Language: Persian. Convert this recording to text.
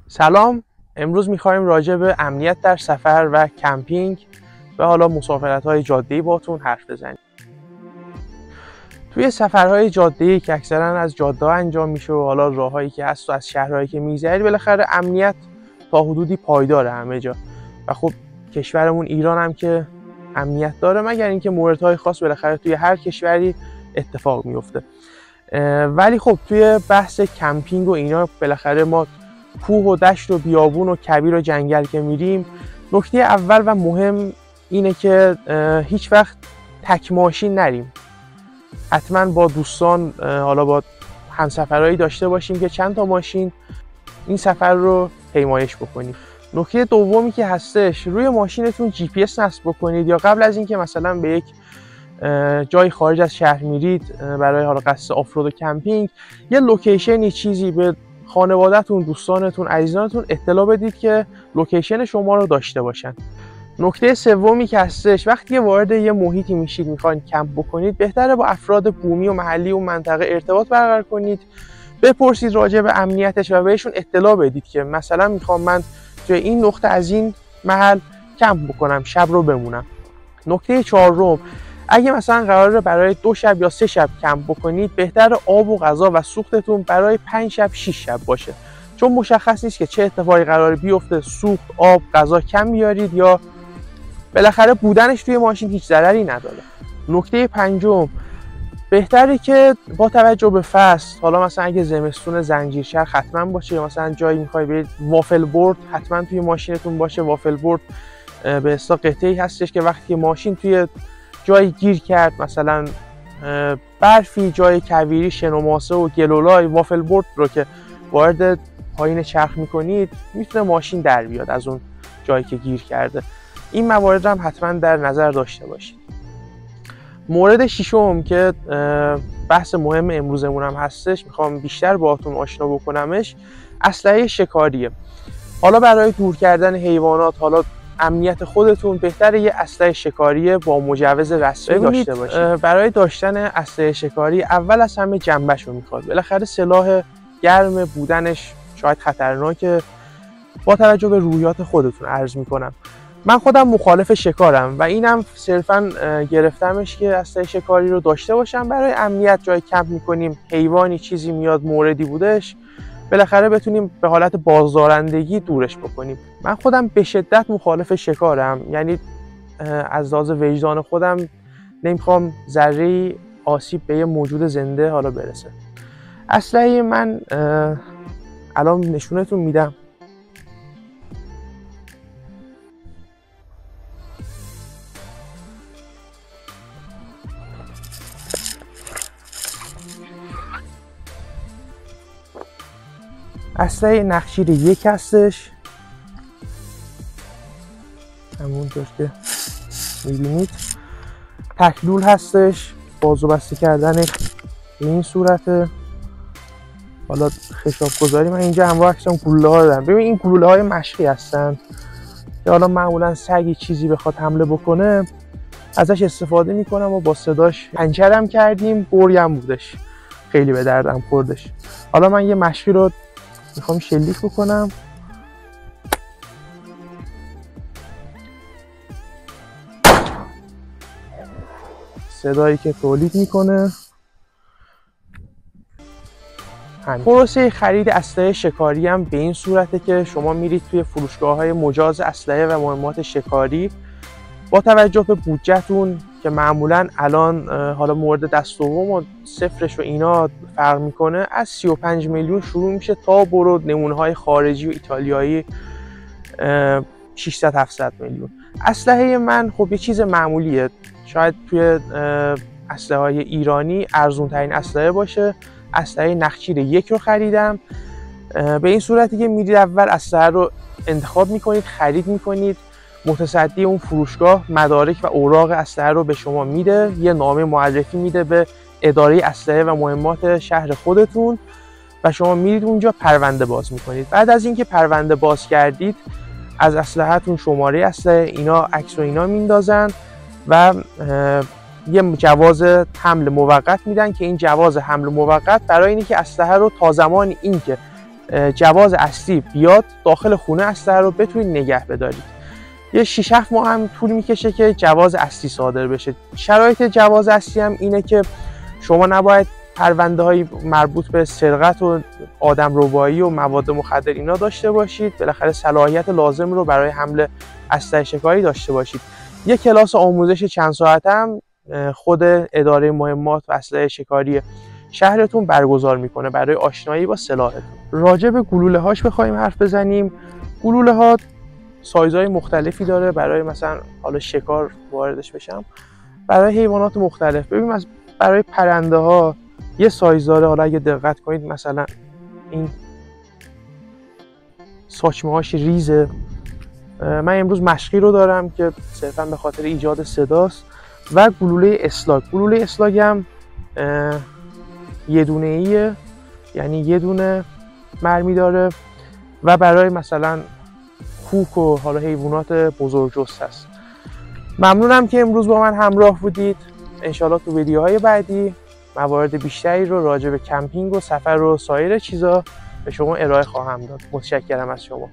سلام، امروز می‌خوایم راجع به امنیت در سفر و کمپینگ و حالا مسافرت‌های جاده‌ای باهاتون حرف بزنیم. توی سفرهای جاده‌ای که اکثراً از جاده‌ها انجام میشه و حالا راههایی که هست و از شهرهایی که می‌گذری، بالاخره امنیت تا حدودی پایداره همه جا. و خب کشورمون ایران هم که امنیت داره، مگر اینکه موردهای خاص بالاخره توی هر کشوری اتفاق میفته. ولی خب توی بحث کمپینگ و اینا بالاخره ما کوه و دشت و بیابون و کویر و جنگل که میریم، نکته اول و مهم اینه که هیچ وقت تک ماشین نریم. حتما با دوستان، حالا با همسفرهایی داشته باشیم که چند تا ماشین این سفر رو پیمایش بکنیم. نکته دومی که هستش، روی ماشینتون GPS نصب بکنید، یا قبل از اینکه مثلا به یک جای خارج از شهر میرید برای حالا قصد آفرود و کمپینگ، یه لوکیشنی چیزی به خانواده‌تون، دوستانتون، عزیزانتون اطلاع بدید که لوکیشن شما رو داشته باشن. نکته سومی که هستش، وقتی وارد یه محیطی میشید میخواین کمپ بکنید، بهتره با افراد بومی و محلی و منطقه ارتباط برقرار کنید، بپرسید راجع به امنیتش و بهشون اطلاع بدید که مثلا میخوام من توی این نقطه از این محل کمپ بکنم، شب رو بمونم. نکته چهارم، اگه مثلا قراره برای 2 شب یا 3 شب کمپ بکنید، بهتره آب و غذا و سوختتون برای 5 شب 6 شب باشه، چون مشخص نیست که چه اتفاقی قراره بیفته، سوخت، آب، غذا کم بیارید یا بالاخره بودنش توی ماشین هیچ ضرری نداره. نکته پنجم، بهتره که با توجه به فصل، حالا مثلا اگه زمستون زنجیرچرخ حتما باشه، یا مثلا جایی میخوای برید، وافل بورد حتما توی ماشینتون باشه. وافل بورد به اصطلاح قطعه‌ای هستش که وقتی ماشین توی جایی گیر کرد، مثلا برفی، جای کویری، شن و ماسه و گلولای، وافل بورد رو که وارد پایین چرخ میکنید میتونه ماشین در بیاد از اون جایی که گیر کرده. این موارد هم حتما در نظر داشته باشید. مورد ششم که بحث مهم امروزمون هم هستش، میخوام بیشتر باهاتون آشنا بکنمش، اسلحه شکاریه. حالا برای دور کردن حیوانات، حالا امنیت خودتون، بهتره یه اسلحه شکاری با مجوز رسمی داشته باشید. برای داشتن اسلحه شکاری اول از همه جنبه‌شو میخواد. بالاخره سلاح گرم بودنش شاید خطرناکه. با توجه به روحیات خودتون عرض میکنم، من خودم مخالف شکارم و اینم صرفا گرفتمش که اسلحه شکاری رو داشته باشم برای امنیت. جای کمپ میکنیم، حیوانی چیزی میاد موردی بودش، بالاخره بتونیم به حالت بازدارندگی دورش بکنیم. من خودم به شدت مخالف شکارم، یعنی از لحاظ وجدان خودم نمیخوام ذره‌ای آسیب به یه موجود زنده حالا برسه. اسلحه من الان نشونتون میدم. اسلحه نخجیر 1 هستش، همونطور که میبینید. تکلول هستش، بازو بسته کردنش به این صورته. حالا خشاب گذاری من اینجا همراه عکسم گلوله ها دارم. ببین این گلوله های مشقی هستن که حالا معمولا سگی چیزی بخواد حمله بکنه ازش استفاده میکنم و با صداش پنچرم کردیم، بریم بودش، خیلی به دردم خوردش. حالا من یه مشقی رو میخوام شلیک بکنم. صدایی که تولید میکنه. پروسه خرید اسلحه شکاری هم به این صورته که شما میرید توی فروشگاه‌های مجاز اسلحه و مهمات شکاری. با توجه به بودجه‌تون که معمولاً الان حالا مورد دست دوم و صفرش و اینا فرق میکنه، از 35 میلیون شروع میشه تا برو نمونه‌های خارجی و ایتالیایی 600-700 میلیون. اسلحه من خب یه چیز معمولیه، شاید توی اسلحه‌های ایرانی ارزون ترین اسلحه باشه. اسلحه نخجیر 1 رو خریدم. به این صورتی که میرید اول اسلحه رو انتخاب میکنید، خرید میکنید، متصدی اون فروشگاه مدارک و اوراق اسلحه رو به شما میده، یه نامه معرفی میده به اداره اسلحه و مهمات شهر خودتون و شما میرید اونجا پرونده باز میکنید. بعد از اینکه پرونده باز کردید، از اسلحه‌تون شماره اسلحه، اینا عکس و اینا میندازن و یه جواز حمل موقت میدن که این جواز حمل موقت برای اینه که اسلحه رو تا زمان اینکه جواز اصلی بیاد داخل خونه اسلحه رو بتونید نگه بدارید. یه 6-7 ماه هم طول میکشه که جواز اصلی صادر بشه. شرایط جواز اصلی هم اینه که شما نباید پرونده های مربوط به سرقت و آدمربایی و مواد مخدر اینا داشته باشید. بالاخره صلاحیت لازم رو برای حمل اسلحه شکاری داشته باشید. یک کلاس آموزش چند ساعته هم خود اداره مهمات و اسلحه شکاری شهرتون برگزار میکنه برای آشنایی با سلاحتون. راجع به گلوله هاش بخوایم حرف بزنیم، گلوله ها سایزهای مختلفی داره. برای مثلا حالا شکار واردش بشم، برای حیوانات مختلف. ببین برای پرنده ها یه سایز داره. حالا اگه دقت کنید مثلا این ساچمه هاش ریزه. من امروز مشقی رو دارم که صرفا به خاطر ایجاد صداست. و گلوله اسلاگ. گلوله اسلاگ هم یه دونه ایه، یعنی یه دونه مرمی داره و برای مثلا خوک و حالا حیوانات بزرگجثه است. ممنونم که امروز با من همراه بودید. انشالله تو ویدیوهای بعدی موارد بیشتری رو راجع به کمپینگ و سفر و سایر چیزا به شما ارائه خواهم داد. متشکرم از شما.